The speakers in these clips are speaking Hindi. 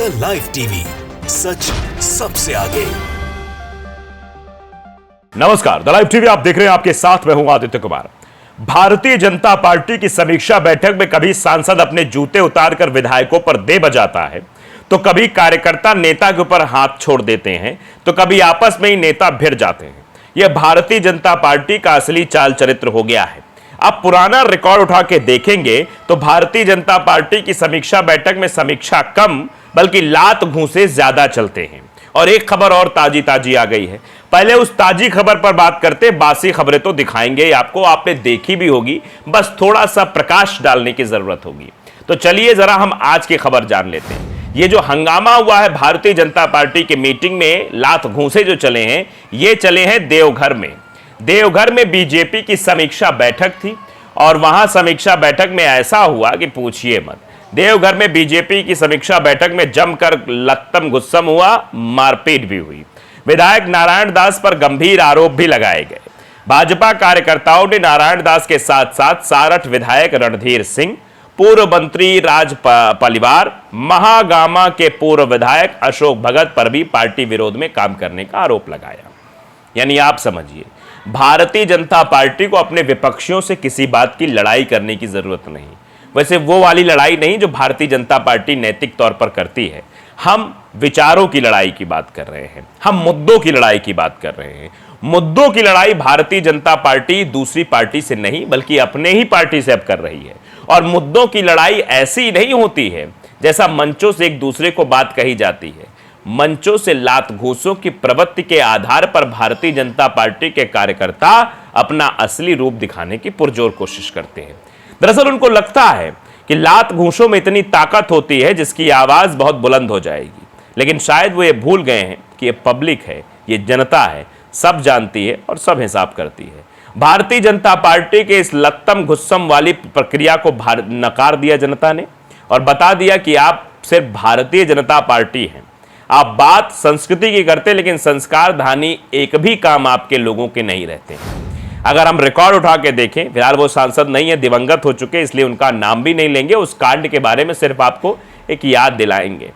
द लाइव टीवी, सच सबसे आगे। नमस्कार, द लाइव टीवी आप देख रहे हैं, आपके साथ मैं हूं आदित्य कुमार। भारतीय जनता पार्टी की समीक्षा बैठक में कभी सांसद अपने जूते उतारकर विधायकों पर दे बजाता है, तो कभी कार्यकर्ता नेता के ऊपर हाथ छोड़ देते हैं, तो कभी आपस में ही नेता भिड़ जाते हैं। यह भारतीय जनता पार्टी का असली चाल चरित्र हो गया है। आप पुराना रिकॉर्ड उठा के देखेंगे तो भारतीय जनता पार्टी की समीक्षा बैठक में समीक्षा कम बल्कि लात घूंसे ज्यादा चलते हैं। और एक खबर और ताजी ताजी आ गई है। पहले उस ताजी खबर पर बात करते, बासी खबरें तो दिखाएंगे आपको, आपने देखी भी होगी, बस थोड़ा सा प्रकाश डालने की जरूरत होगी। तो चलिए जरा हम आज की खबर जान लेते हैं। ये जो हंगामा हुआ है भारतीय जनता पार्टी की मीटिंग में, लात घूंसे जो चले हैं, ये चले हैं देवघर में। देवघर में बीजेपी की समीक्षा बैठक थी और वहां समीक्षा बैठक में ऐसा हुआ कि पूछिए मत। देवघर में बीजेपी की समीक्षा बैठक में जमकर लत्तम गुस्सम हुआ, मारपीट भी हुई। विधायक नारायण दास पर गंभीर आरोप भी लगाए गए। भाजपा कार्यकर्ताओं ने नारायण दास के साथ साथ सारठ विधायक रणधीर सिंह, पूर्व मंत्री राज पलिवार, महागामा के पूर्व विधायक अशोक भगत पर भी पार्टी विरोध में काम करने का आरोप लगाया। यानी आप समझिए, भारतीय जनता पार्टी को अपने विपक्षियों से किसी बात की लड़ाई करने की जरूरत नहीं। वैसे वो वाली लड़ाई नहीं जो भारतीय जनता पार्टी नैतिक तौर पर करती है। हम विचारों की लड़ाई की बात कर रहे हैं, हम मुद्दों की लड़ाई की बात कर रहे हैं। मुद्दों की लड़ाई भारतीय जनता पार्टी दूसरी पार्टी से नहीं बल्कि अपने ही पार्टी से अब कर रही है। और मुद्दों की लड़ाई ऐसी नहीं होती है जैसा मंचों से एक दूसरे को बात कही जाती है। मंचों से लात घूंसों की प्रवृत्ति के आधार पर भारतीय जनता पार्टी के कार्यकर्ता अपना असली रूप दिखाने की पुरजोर कोशिश करते हैं। दरअसल उनको लगता है कि लात घूंसों में इतनी ताकत होती है जिसकी आवाज बहुत बुलंद हो जाएगी, लेकिन शायद वो ये भूल गए हैं कि ये पब्लिक है, ये जनता है, सब जानती है और सब हिसाब करती है। भारतीय जनता पार्टी के इस लत्तम गुस्सम वाली प्रक्रिया को नकार दिया जनता ने और बता दिया कि आप सिर्फ भारतीय जनता पार्टी हैं। आप बात संस्कृति की करते लेकिन संस्कार धानी एक भी काम आपके लोगों के नहीं रहते। अगर हम रिकॉर्ड उठा के देखें, फिलहाल वो सांसद नहीं है, दिवंगत हो चुके, इसलिए उनका नाम भी नहीं लेंगे। उस कांड के बारे में सिर्फ आपको एक याद दिलाएंगे।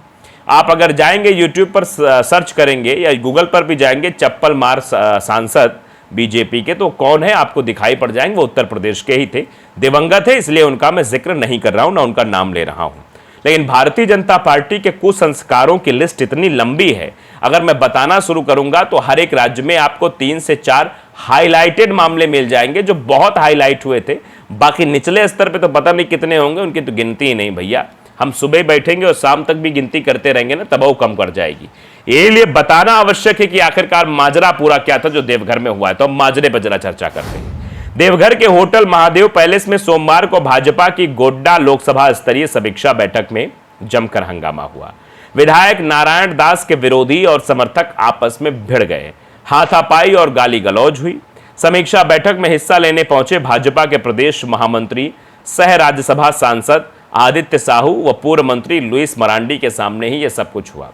आप अगर जाएंगे यूट्यूब पर सर्च करेंगे या गूगल पर भी जाएंगे, चप्पल मार सांसद बीजेपी के, तो कौन है आपको दिखाई पड़ जाएंगे। वो उत्तर प्रदेश के ही थे, दिवंगत है, इसलिए उनका मैं जिक्र नहीं कर रहा हूं, ना उनका नाम ले रहा हूं। लेकिन भारतीय जनता पार्टी के कुसंस्कारों की लिस्ट इतनी लंबी है, अगर मैं बताना शुरू करूंगा तो हर एक राज्य में आपको 3 से 4 हाईलाइटेड मामले मिल जाएंगे जो बहुत हाईलाइट हुए थे। बाकी निचले स्तर पे तो पता नहीं कितने होंगे, उनकी तो गिनती ही नहीं भैया। हम सुबह बैठेंगे और शाम तक भी गिनती करते रहेंगे ना, तब वो कम कर जाएगी। ये लिए बताना आवश्यक है कि आखिरकार माजरा पूरा क्या था जो देवघर में हुआ है। तो हम माजरे पर जरा चर्चा करते हैं। देवघर के होटल महादेव पैलेस में सोमवार को भाजपा की गोड्डा लोकसभा स्तरीय समीक्षा बैठक में जमकर हंगामा हुआ। विधायक नारायण दास के विरोधी और समर्थक आपस में भिड़ गए, हाथापाई और गाली गलौज हुई। समीक्षा बैठक में हिस्सा लेने पहुंचे भाजपा के प्रदेश महामंत्री सह राज्यसभा सांसद आदित्य साहू व पूर्व मंत्री लुइस मरांडी के सामने ही यह सब कुछ हुआ।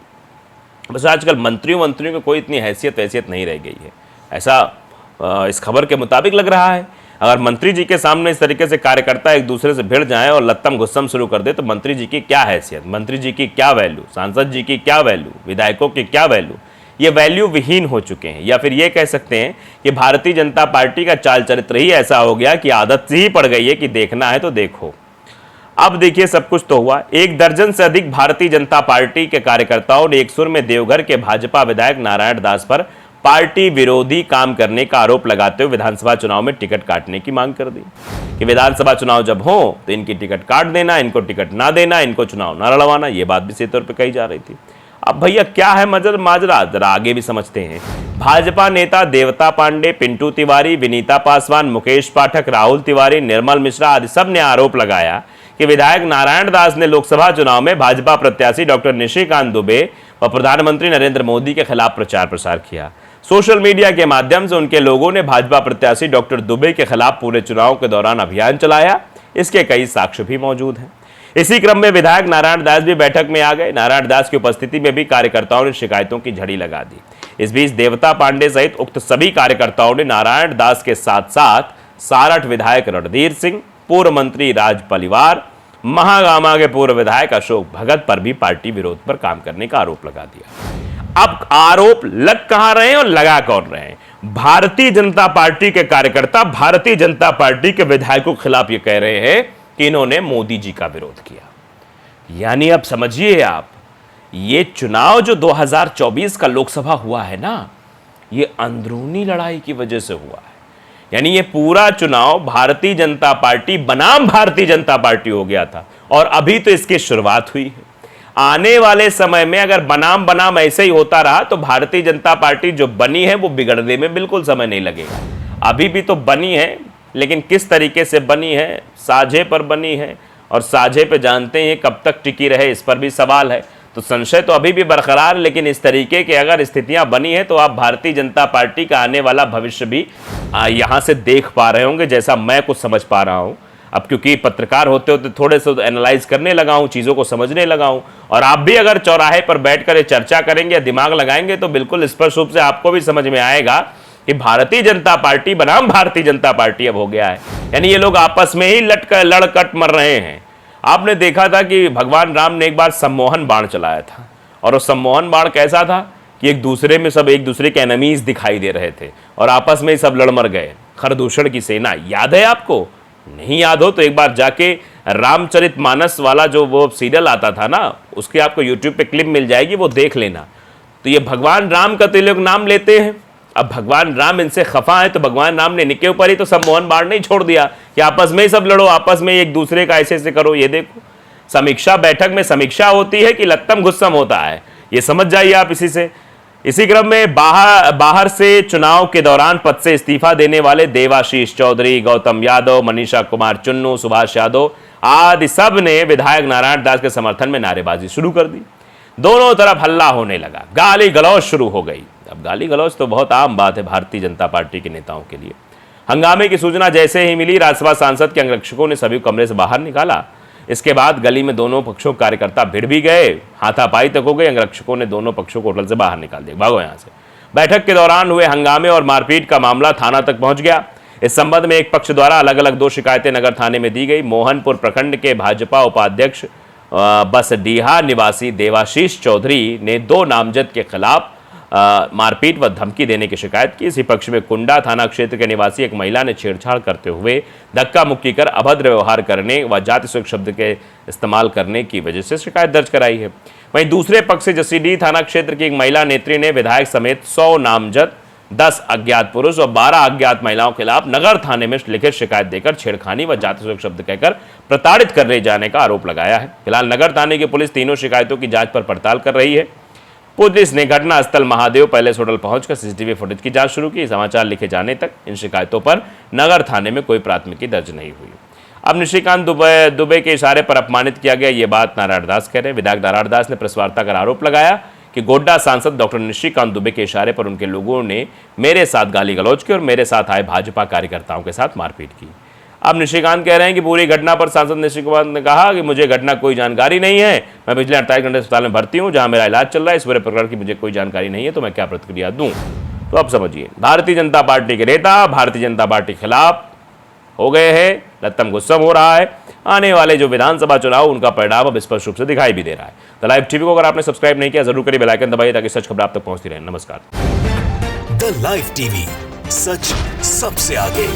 बस आजकल मंत्रियों की कोई इतनी हैसियत नहीं रह गई है, ऐसा इस खबर के मुताबिक लग रहा है। अगर मंत्री जी के सामने इस तरीके से कार्यकर्ता एक दूसरे से भिड़ जाएं और लत्तम गुस्सम शुरू कर दे तो मंत्री जी की क्या हैसियत, मंत्री जी की क्या वैल्यू, सांसद जी की क्या वैल्यू, विधायकों की क्या वैल्यू। ये वैल्यू विहीन हो चुके हैं। या फिर ये कह सकते हैं कि भारतीय जनता पार्टी का चाल चरित्र ही ऐसा हो गया कि आदत ही पड़ गई है कि देखना है तो देखो। अब देखिए, सब कुछ तो हुआ। 1 दर्जन से अधिक भारतीय जनता पार्टी के कार्यकर्ताओं ने एक सुर में देवघर के भाजपा विधायक नारायण दास पर पार्टी विरोधी काम करने का आरोप लगाते हुए विधानसभा चुनाव में टिकट काटने की मांग कर दी कि विधानसभा चुनाव जब हो तो इनकी टिकट काट देना, इनको टिकट ना देना, इनको चुनाव ना लड़वाना। ये बात भी सीधे तौर पर कही जा रही थी। अब भैया क्या है माजरा, जरा आगे भी समझते हैं। भाजपा नेता देवता पांडे, पिंटू तिवारी, विनीता पासवान, मुकेश पाठक, राहुल तिवारी, निर्मल मिश्रा आदि सब ने आरोप लगाया कि विधायक नारायण दास ने लोकसभा चुनाव में भाजपा प्रत्याशी डॉक्टर निशिकांत दुबे व प्रधानमंत्री नरेंद्र मोदी के खिलाफ प्रचार प्रसार किया। सोशल मीडिया के माध्यम से उनके लोगों ने भाजपा प्रत्याशी डॉक्टर दुबे के खिलाफ पूरे चुनाव के दौरान अभियान चलाया। इसके कई साक्ष्य भी मौजूद हैं। इसी क्रम में विधायक नारायण दास भी बैठक में आ गए। नारायण दास की उपस्थिति में भी कार्यकर्ताओं ने शिकायतों की झड़ी लगा दी। इस बीच देवता पांडे सहित उक्त सभी कार्यकर्ताओं ने नारायण दास के साथ साथ सारठ विधायक रणधीर सिंह, पूर्व मंत्री राज पलिवार, महागामा के पूर्व विधायक अशोक भगत पर भी पार्टी विरोध पर काम करने का आरोप लगा दिया। अब आरोप लग कहां रहे हैं और लगा कौन रहे हैं? भारतीय जनता पार्टी के कार्यकर्ता भारतीय जनता पार्टी के विधायकों के खिलाफ ये कह रहे हैं कि इन्होंने मोदी जी का विरोध किया। यानी अब समझिए आप, ये चुनाव जो 2024 का लोकसभा हुआ है ना, ये अंदरूनी लड़ाई की वजह से हुआ है। यानी ये पूरा चुनाव भारतीय जनता पार्टी बनाम भारतीय जनता पार्टी हो गया था और अभी तो इसकी शुरुआत हुई है। आने वाले समय में अगर बनाम बनाम ऐसे ही होता रहा तो भारतीय जनता पार्टी जो बनी है वो बिगड़ने में बिल्कुल समय नहीं लगेगा। अभी भी तो बनी है, लेकिन किस तरीके से बनी है, साझे पर बनी है, और साझे पे जानते हैं कब तक टिकी रहे, इस पर भी सवाल है। तो संशय तो अभी भी बरकरार, लेकिन इस तरीके के अगर स्थितियां बनी है तो आप भारतीय जनता पार्टी का आने वाला भविष्य भी यहां से देख पा रहे होंगे, जैसा मैं कुछ समझ पा रहा हूं। अब क्योंकि पत्रकार होते होते थोड़े से एनालाइज करने लगा हूं, चीज़ों को समझने लगा हूं, और आप भी अगर चौराहे पर बैठकर चर्चा करेंगे या दिमाग लगाएंगे तो बिल्कुल स्पष्ट रूप से आपको भी समझ में आएगा कि भारतीय जनता पार्टी बनाम भारतीय जनता पार्टी अब हो गया है। यानी ये लोग आपस में ही लड़कट मर रहे हैं। आपने देखा था कि भगवान राम ने एक बार सम्मोहन बाण चलाया था, और वो सम्मोहन बाण कैसा था कि एक दूसरे में सब एक दूसरे के एनिमीज दिखाई दे रहे थे और आपस में ही सब लड़ मर गए। खरदूषण की सेना, याद है आपको? नहीं याद हो तो एक बार जाके रामचरितमानस वाला जो वो सीरियल आता था ना, उसके आपको यूट्यूब पे क्लिप मिल जाएगी, वो देख लेना। तो ये भगवान राम का तो लोग नाम लेते हैं। अब भगवान राम इनसे खफा है तो भगवान राम ने इनके ऊपर ही तो सम्मोहन बाण नहीं छोड़ दिया कि आपस में ही सब लड़ो, आपस में एक दूसरे का ऐसे ऐसे करो। ये देखो, समीक्षा बैठक में समीक्षा होती है कि लत्तम गुस्सम होता है, ये समझ जाइए आप इसी से। इसी क्रम में बाहर से चुनाव के दौरान पद से इस्तीफा देने वाले देवाशीष चौधरी, गौतम यादव, मनीषा कुमार चुन्नू, सुभाष यादव आदि सब ने विधायक नारायण दास के समर्थन में नारेबाजी शुरू कर दी। दोनों तरफ हल्ला होने लगा, गाली गलौज शुरू हो गई। अब गाली गलौज तो बहुत आम बात है भारतीय जनता पार्टी के नेताओं के लिए। हंगामे की सूचना जैसे ही मिली, राज्यसभा सांसद के अंगरक्षकों ने सभी कमरे से बाहर निकाला। इसके बाद गली में दोनों पक्षों के कार्यकर्ता भिड़ भी गए, हाथापाई तक हो गई। अंगरक्षकों ने दोनों पक्षों को होटल से बाहर निकाल दिया, भागो यहाँ से। बैठक के दौरान हुए हंगामे और मारपीट का मामला थाना तक पहुंच गया। इस संबंध में एक पक्ष द्वारा अलग अलग 2 शिकायतें नगर थाने में दी गई। मोहनपुर प्रखंड के भाजपा उपाध्यक्ष बसडीहा निवासी देवाशीष चौधरी ने 2 नामजद के खिलाफ मारपीट व धमकी देने की शिकायत की। इसी पक्ष में कुंडा थाना क्षेत्र के निवासी एक महिला ने छेड़छाड़ करते हुए धक्का मुक्की कर अभद्र व्यवहार करने व जाति सूचक शब्द के इस्तेमाल करने की वजह से शिकायत दर्ज कराई है। वहीं दूसरे पक्ष से जसीडीह थाना क्षेत्र की एक महिला नेत्री ने विधायक समेत 100 नामजद, 10 अज्ञात पुरुष और 12 अज्ञात महिलाओं के खिलाफ नगर थाने में लिखित शिकायत देकर छेड़खानी व जाति सूचक शब्द कहकर प्रताड़ित करने जाने का आरोप लगाया है। फिलहाल नगर थाने की पुलिस तीनों शिकायतों की जांच पर पड़ताल कर रही है। पुलिस ने घटनास्थल महादेव पैलेस होटल पहुंचकर सीसीटीवी फुटेज की जांच शुरू की। समाचार लिखे जाने तक इन शिकायतों पर नगर थाने में कोई प्राथमिकी दर्ज नहीं हुई। अब निशिकांत दुबे के इशारे पर अपमानित किया गया, ये बात नारायण दास कह रहे हैं। विधायक नारायण दास ने प्रेस वार्ता कर आरोप लगाया कि गोड्डा सांसद डॉक्टर निशिकांत दुबे के इशारे पर उनके लोगों ने मेरे साथ गाली गलौज की और मेरे साथ आए भाजपा कार्यकर्ताओं के साथ मारपीट की। अब निशिकांत कह रहे हैं कि पूरी घटना पर सांसद निशिकांत ने कहा कि मुझे घटना कोई जानकारी नहीं है, मैं पिछले 48 घंटे अस्पताल में भर्ती हूं जहां मेरा इलाज चल रहा है। इस पूरे प्रकरण की मुझे कोई जानकारी नहीं है, तो मैं क्या प्रतिक्रिया दूं। तो अब समझिए, भारतीय जनता पार्टी के नेता भारतीय जनता पार्टी के खिलाफ हो गए हैं, लत्तम गुस्सम हो रहा है। आने वाले जो विधानसभा चुनाव, उनका परिणाम अब स्पष्ट रूप से दिखाई भी दे रहा है। द लाइव टीवी को अगर आपने सब्सक्राइब नहीं किया जरूर करिए, बेल आइकन दबाइए ताकि सच खबर आप तक पहुंचती रहे। नमस्कार। द लाइव टीवी, सच सबसे आगे।